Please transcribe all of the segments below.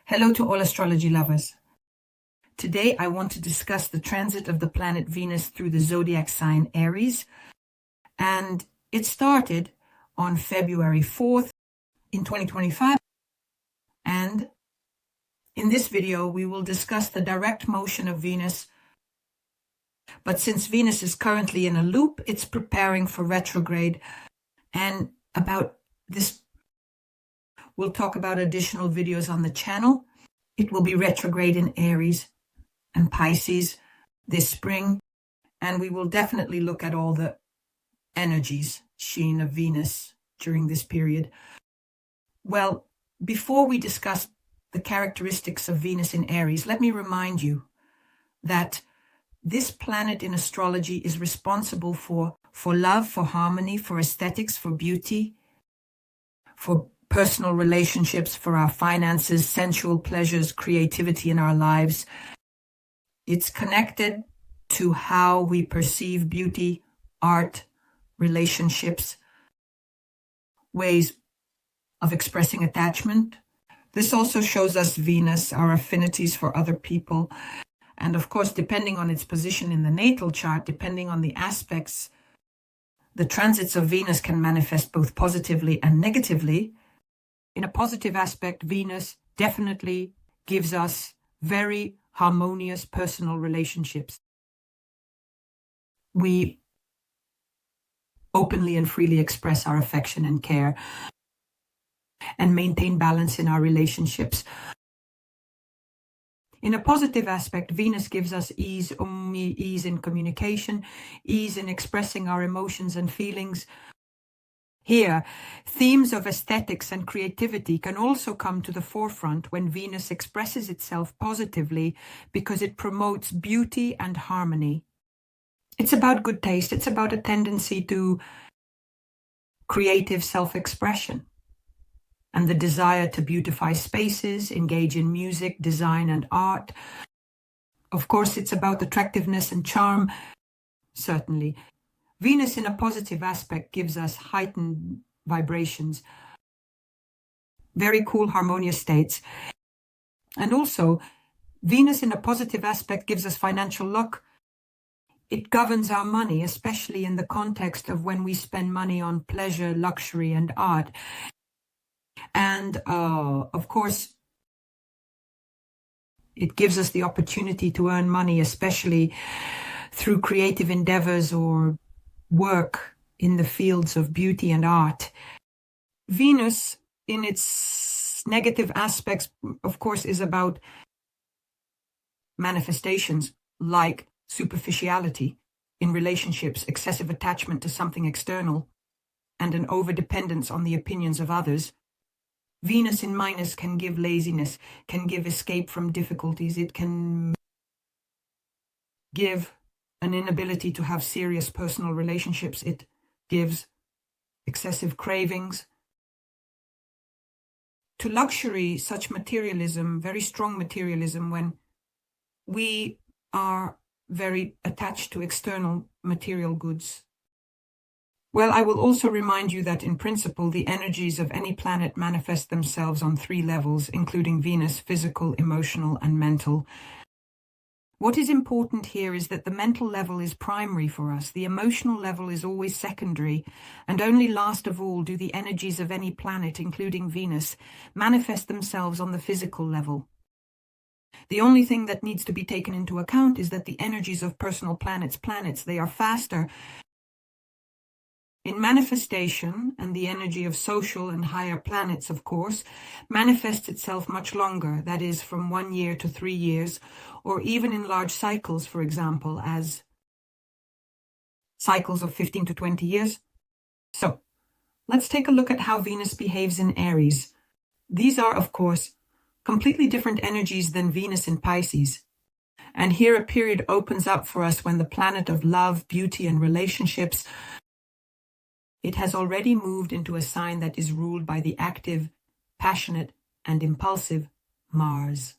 Hello to all astrology lovers. Today I want to discuss the transit of the planet Venus through the zodiac sign Aries, and it started on February 4th in 2025, and in this video we will discuss the direct motion of Venus, but since Venus is currently in a loop, it's preparing for retrograde, and about this we'll talk about additional videos on the channel. It will be retrograde in Aries and Pisces this spring, and we will definitely look at all the energies sheen of Venus during this period. Well, before we discuss the characteristics of Venus in Aries, let me remind you that this planet in astrology is responsible for love, for harmony, for aesthetics, for beauty, for personal relationships, for our finances, sensual pleasures, creativity in our lives. It's connected to how we perceive beauty, art, relationships, ways of expressing attachment. This also shows us Venus, our affinities for other people. And of course, depending on its position in the natal chart, depending on the aspects, the transits of Venus can manifest both positively and negatively. In a positive aspect, Venus definitely gives us very harmonious personal relationships. We openly and freely express our affection and care and maintain balance in our relationships. In a positive aspect, Venus gives us ease in communication, ease in expressing our emotions and feelings. Here, themes of aesthetics and creativity can also come to the forefront when Venus expresses itself positively because it promotes beauty and harmony. It's about good taste. It's about a tendency to creative self-expression and the desire to beautify spaces, engage in music, design, and art. Of course, it's about attractiveness and charm, certainly. Venus in a positive aspect gives us heightened vibrations, very cool harmonious states. And also, Venus in a positive aspect gives us financial luck. It governs our money, especially in the context of when we spend money on pleasure, luxury, and art. And of course, it gives us the opportunity to earn money, especially through creative endeavors or work in the fields of beauty and art. Venus, in its negative aspects, of course, is about manifestations like superficiality in relationships, excessive attachment to something external, and an overdependence on the opinions of others. Venus in minus can give laziness, can give escape from difficulties. It can give an inability to have serious personal relationships. It gives excessive cravings. To luxury, such materialism, very strong materialism, when we are very attached to external material goods. Well, I will also remind you that in principle, the energies of any planet manifest themselves on 3 levels, including Venus, physical, emotional, and mental. What is important here is that the mental level is primary for us. The emotional level is always secondary, and only last of all do the energies of any planet, including Venus, manifest themselves on the physical level. The only thing that needs to be taken into account is that the energies of personal planets, they are faster in manifestation, and the energy of social and higher planets, of course, manifests itself much longer, that is, from 1 year to 3 years, or even in large cycles, for example, as cycles of 15 to 20 years. So, let's take a look at how Venus behaves in Aries. These are, of course, completely different energies than Venus in Pisces. And here a period opens up for us when the planet of love, beauty, and relationships, it has already moved into a sign that is ruled by the active, passionate, and impulsive Mars.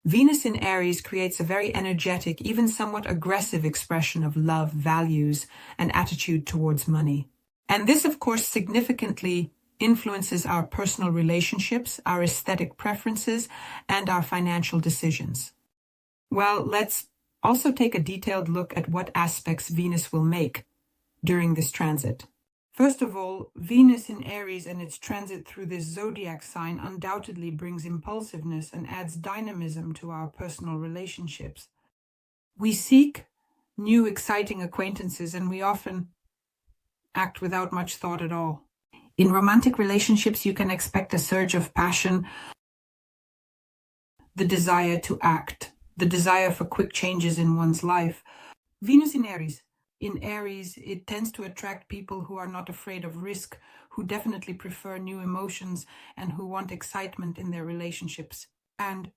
Venus in Aries creates a very energetic, even somewhat aggressive expression of love, values, and attitude towards money. And this, of course, significantly influences our personal relationships, our aesthetic preferences, and our financial decisions. Well, let's also take a detailed look at what aspects Venus will make during this transit. First of all, Venus in Aries and its transit through this zodiac sign undoubtedly brings impulsiveness and adds dynamism to our personal relationships. We seek new, exciting acquaintances, and we often act without much thought at all. In romantic relationships, you can expect a surge of passion, the desire to act, the desire for quick changes in one's life. Venus in Aries. In Aries, it tends to attract people who are not afraid of risk, who definitely prefer new emotions, and who want excitement in their relationships. And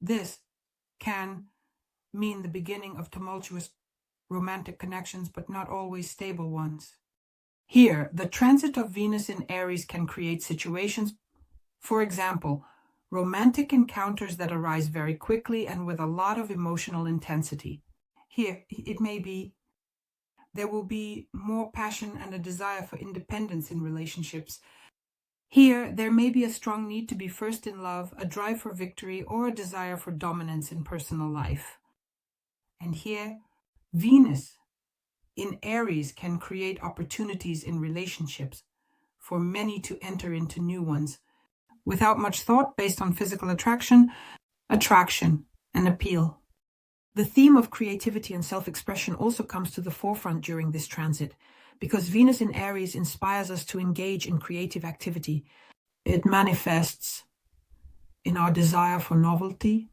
this can mean the beginning of tumultuous romantic connections, but not always stable ones. Here, the transit of Venus in Aries can create situations, for example, romantic encounters that arise very quickly and with a lot of emotional intensity. Here, it may be there will be more passion and a desire for independence in relationships. Here, there may be a strong need to be first in love, a drive for victory, or a desire for dominance in personal life. And here, Venus in Aries can create opportunities in relationships for many to enter into new ones without much thought, based on physical attraction, and appeal. The theme of creativity and self-expression also comes to the forefront during this transit, because Venus in Aries inspires us to engage in creative activity. It manifests in our desire for novelty,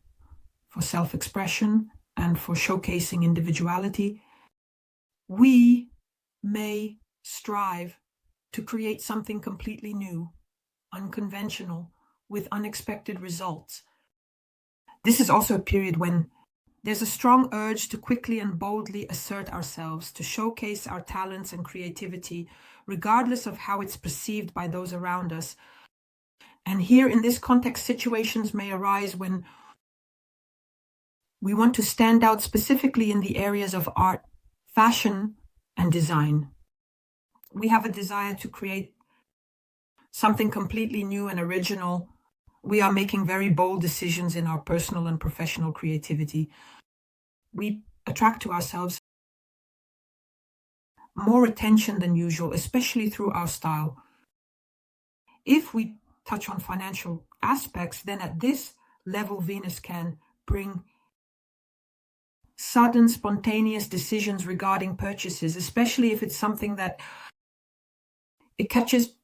for self-expression, and for showcasing individuality. We may strive to create something completely new, unconventional, with unexpected results. This is also a period when there's a strong urge to quickly and boldly assert ourselves, to showcase our talents and creativity, regardless of how it's perceived by those around us. And here in this context, situations may arise when we want to stand out specifically in the areas of art, fashion, and design. We have a desire to create something completely new and original. We are making very bold decisions in our personal and professional creativity. We attract to ourselves more attention than usual, especially through our style. If we touch on financial aspects, then at this level, Venus can bring sudden, spontaneous decisions regarding purchases, especially if it's something that it catches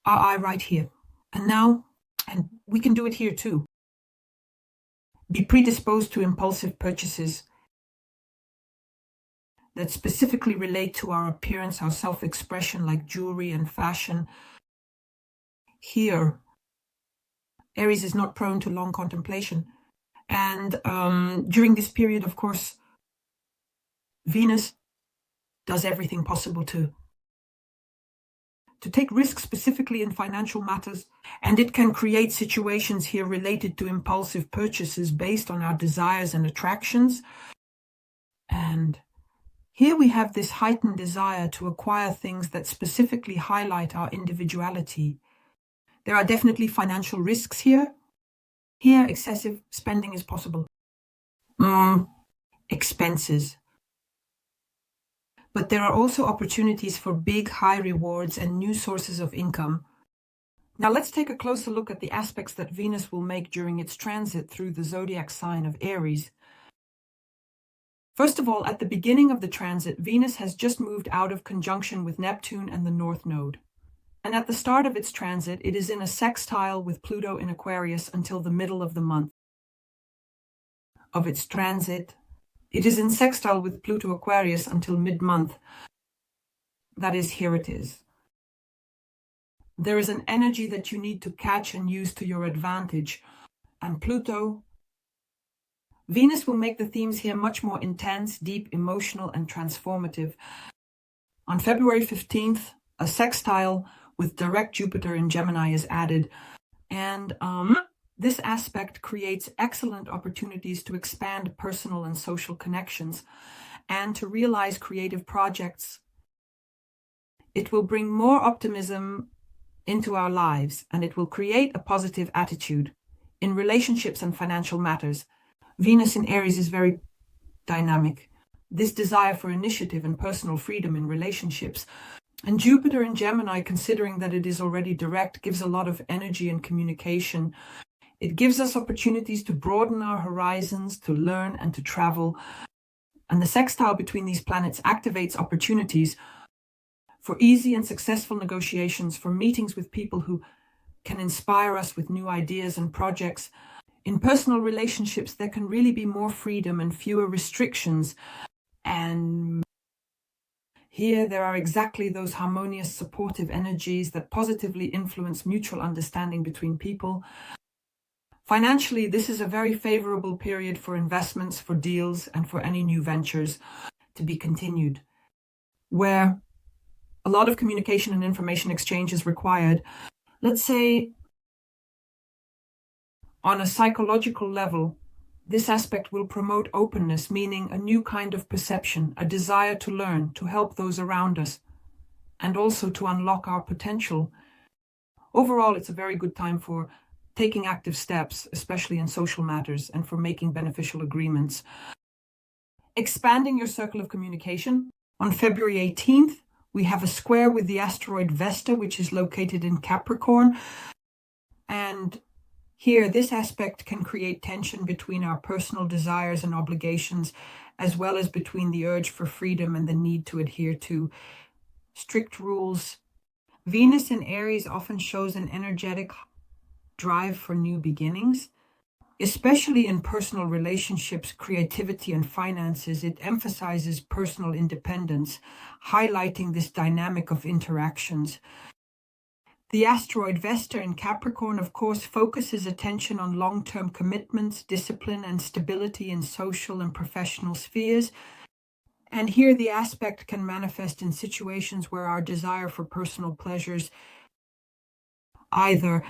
our eye right here. And we can do it here too. Be predisposed to impulsive purchases that specifically relate to our appearance, our self-expression, like jewelry and fashion. Here, Aries is not prone to long contemplation. And during this period, of course, Venus does everything possible to take risks, specifically in financial matters, and it can create situations here related to impulsive purchases based on our desires and attractions. And here we have this heightened desire to acquire things that specifically highlight our individuality. There are definitely financial risks here. Here, excessive spending is possible. Expenses. But there are also opportunities for big, high rewards and new sources of income. Now let's take a closer look at the aspects that Venus will make during its transit through the zodiac sign of Aries. First of all, at the beginning of the transit, Venus has just moved out of conjunction with Neptune and the North Node. And at the start of its transit, it is in a sextile with Pluto in Aquarius until the middle of the month of its transit. It is in sextile with Pluto Aquarius until mid-month. That is, here it is. There is an energy that you need to catch and use to your advantage. And Venus will make the themes here much more intense, deep, emotional, and transformative. On February 15th, a sextile with direct Jupiter in Gemini is added. And this aspect creates excellent opportunities to expand personal and social connections and to realize creative projects. It will bring more optimism into our lives, and it will create a positive attitude in relationships and financial matters. Venus in Aries is very dynamic. This desire for initiative and personal freedom in relationships. And Jupiter in Gemini, considering that it is already direct, gives a lot of energy and communication. It gives us opportunities to broaden our horizons, to learn and to travel. And the sextile between these planets activates opportunities for easy and successful negotiations, for meetings with people who can inspire us with new ideas and projects. In personal relationships, there can really be more freedom and fewer restrictions. And here there are exactly those harmonious, supportive energies that positively influence mutual understanding between people. Financially, this is a very favorable period for investments, for deals, and for any new ventures to be continued, where a lot of communication and information exchange is required. Let's say on a psychological level, this aspect will promote openness, meaning a new kind of perception, a desire to learn, to help those around us, and also to unlock our potential. Overall, it's a very good time for taking active steps, especially in social matters, and for making beneficial agreements. Expanding your circle of communication. On February 18th, we have a square with the asteroid Vesta, which is located in Capricorn. And here, this aspect can create tension between our personal desires and obligations, as well as between the urge for freedom and the need to adhere to strict rules. Venus in Aries often shows an energetic drive for new beginnings, especially in personal relationships, creativity, and finances. It emphasizes personal independence, highlighting this dynamic of interactions. The asteroid Vesta in Capricorn, of course, focuses attention on long-term commitments, discipline, and stability in social and professional spheres. And here the aspect can manifest in situations where our desire for personal pleasures, either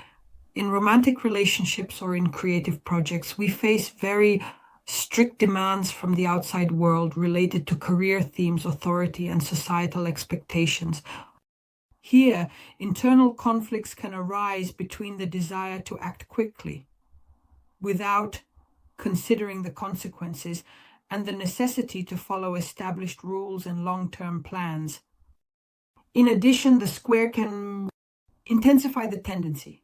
in romantic relationships or in creative projects, we face very strict demands from the outside world related to career themes, authority, and societal expectations. Here, internal conflicts can arise between the desire to act quickly without considering the consequences and the necessity to follow established rules and long-term plans. In addition, the square can intensify the tendency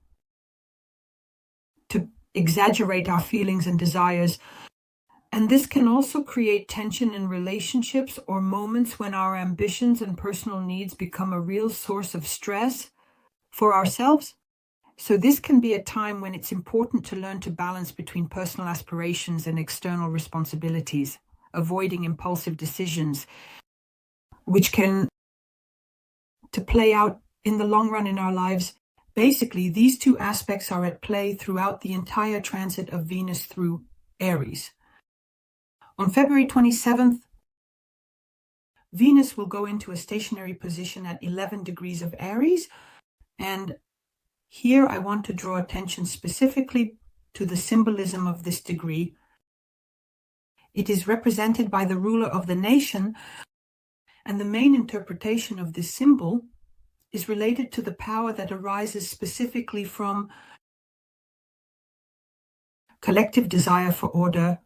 to exaggerate our feelings and desires. And this can also create tension in relationships or moments when our ambitions and personal needs become a real source of stress for ourselves. So this can be a time when it's important to learn to balance between personal aspirations and external responsibilities, avoiding impulsive decisions, which can to play out in the long run in our lives. Basically, these two aspects are at play throughout the entire transit of Venus through Aries. On February 27th, Venus will go into a stationary position at 11 degrees of Aries. And here I want to draw attention specifically to the symbolism of this degree. It is represented by the ruler of the nation, and the main interpretation of this symbol is related to the power that arises specifically from collective desire for order.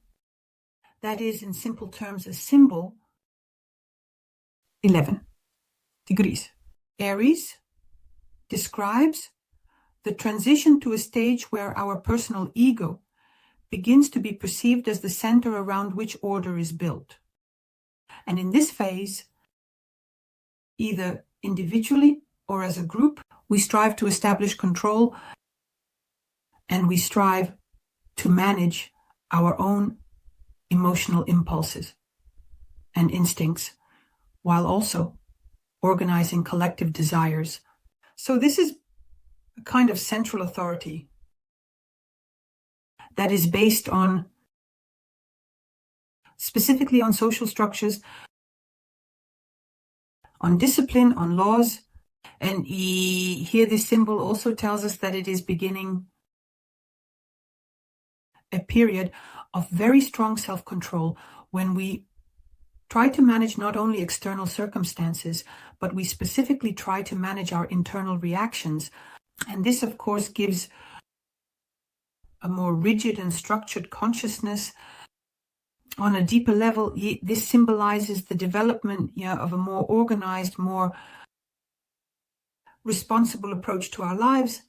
That is, in simple terms, a symbol, 11 degrees. Aries describes the transition to a stage where our personal ego begins to be perceived as the center around which order is built. And in this phase, either individually or as a group, we strive to establish control and we strive to manage our own emotional impulses and instincts while also organizing collective desires. So this is a kind of central authority that is based on, specifically on social structures, on discipline, on laws. And here this symbol also tells us that it is beginning a period of very strong self-control when we try to manage not only external circumstances, but we specifically try to manage our internal reactions And this, of course, gives a more rigid and structured consciousness. On a deeper level, this symbolizes the development of a more organized, more responsible approach to our lives.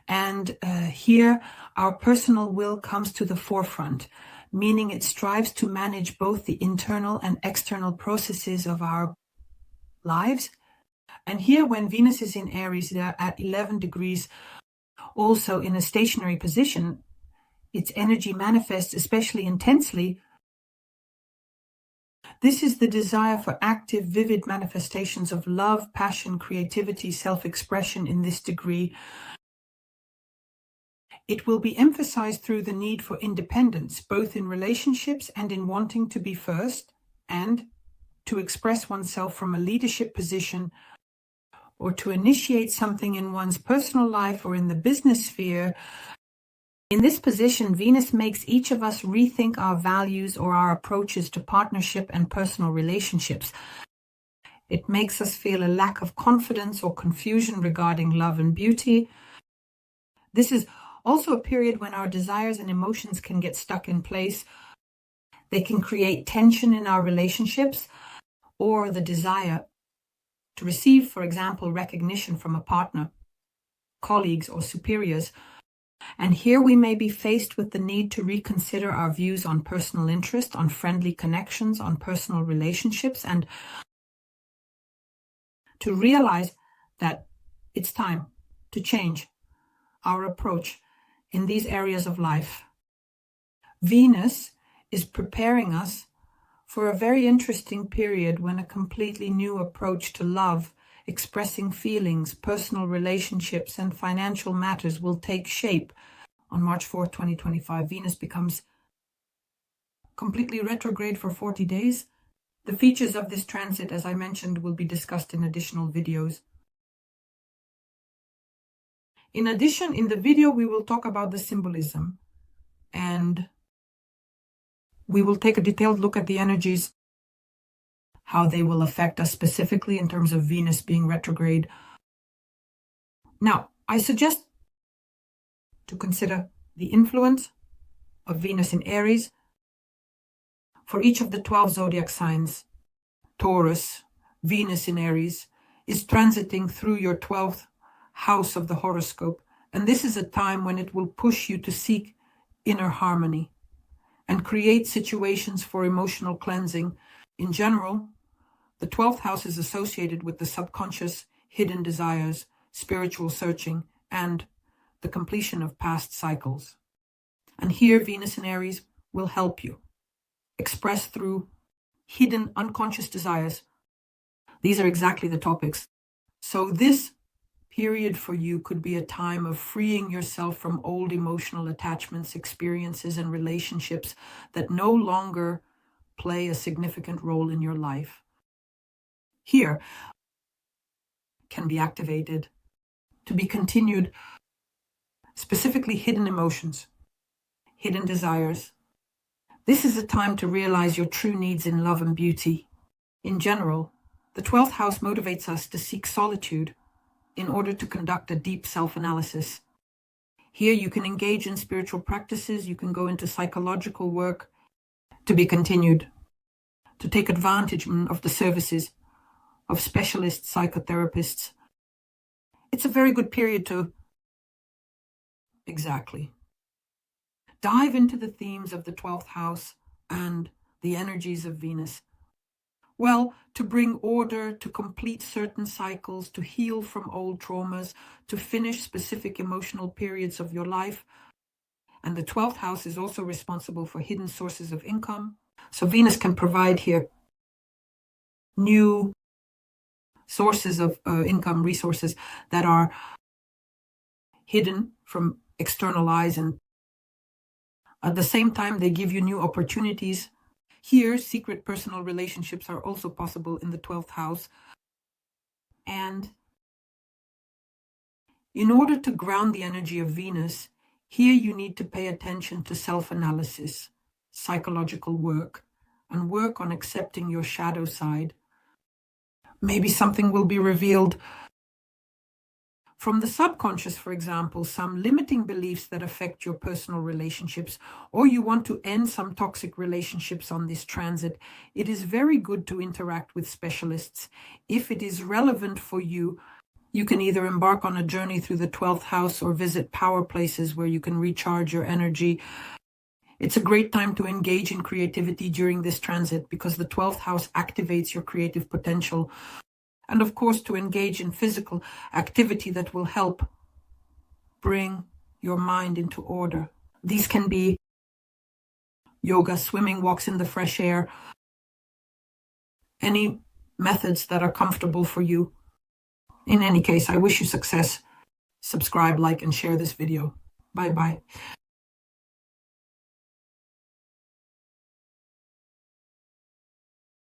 And here, our personal will comes to the forefront, meaning it strives to manage both the internal and external processes of our lives. And here, when Venus is in Aries, they're at 11 degrees, also in a stationary position, its energy manifests especially intensely. This is the desire for active, vivid manifestations of love, passion, creativity, self-expression in this degree. It will be emphasized through the need for independence, both in relationships and in wanting to be first, and to express oneself from a leadership position, or to initiate something in one's personal life or in the business sphere. In this position, Venus makes each of us rethink our values or our approaches to partnership and personal relationships. It makes us feel a lack of confidence or confusion regarding love and beauty. This is also a period when our desires and emotions can get stuck in place. They can create tension in our relationships, or the desire to receive, for example, recognition from a partner, colleagues, or superiors. And here we may be faced with the need to reconsider our views on personal interest, on friendly connections, on personal relationships, and to realize that it's time to change our approach in these areas of life. Venus is preparing us for a very interesting period when a completely new approach to love, expressing feelings, personal relationships, and financial matters will take shape. On March 4th, 2025, Venus becomes completely retrograde for 40 days. The features of this transit, as I mentioned, will be discussed in additional videos. In addition, in the video, we will talk about the symbolism, and we will take a detailed look at the energies, how they will affect us specifically in terms of Venus being retrograde. Now, I suggest to consider the influence of Venus in Aries for each of the 12 zodiac signs. Taurus, Venus in Aries, is transiting through your 12th house of the horoscope, and this is a time when it will push you to seek inner harmony and create situations for emotional cleansing. In general, the 12th house is associated with the subconscious, hidden desires, spiritual searching, and the completion of past cycles. And here, Venus in Aries will help you express through hidden unconscious desires. These are exactly the topics. So this period for you could be a time of freeing yourself from old emotional attachments, experiences, and relationships that no longer play a significant role in your life. Here can be activated to be continued, specifically hidden emotions, hidden desires. This is a time to realize your true needs in love and beauty. In general, the 12th house motivates us to seek solitude in order to conduct a deep self-analysis. Here you can engage in spiritual practices, you can go into psychological work, to be continued, to take advantage of the services of specialist psychotherapists. It's a very good period to dive into the themes of the 12th house and the energies of Venus. Well, to bring order, to complete certain cycles, to heal from old traumas, to finish specific emotional periods of your life. And the 12th house is also responsible for hidden sources of income. So Venus can provide here new sources of income resources that are hidden from external eyes, and at the same time they give you new opportunities. Here, secret personal relationships are also possible in the 12th house. And in order to ground the energy of Venus, here you need to pay attention to self-analysis, psychological work, and work on accepting your shadow side. Maybe something will be revealed from the subconscious, for example, some limiting beliefs that affect your personal relationships, or you want to end some toxic relationships on this transit, it is very good to interact with specialists. If it is relevant for you, you can either embark on a journey through the 12th house or visit power places where you can recharge your energy. It's a great time to engage in creativity during this transit because the 12th house activates your creative potential. And of course, to engage in physical activity that will help bring your mind into order. These can be yoga, swimming, walks in the fresh air, any methods that are comfortable for you. In any case, I wish you success. Subscribe, like, and share this video. Bye-bye.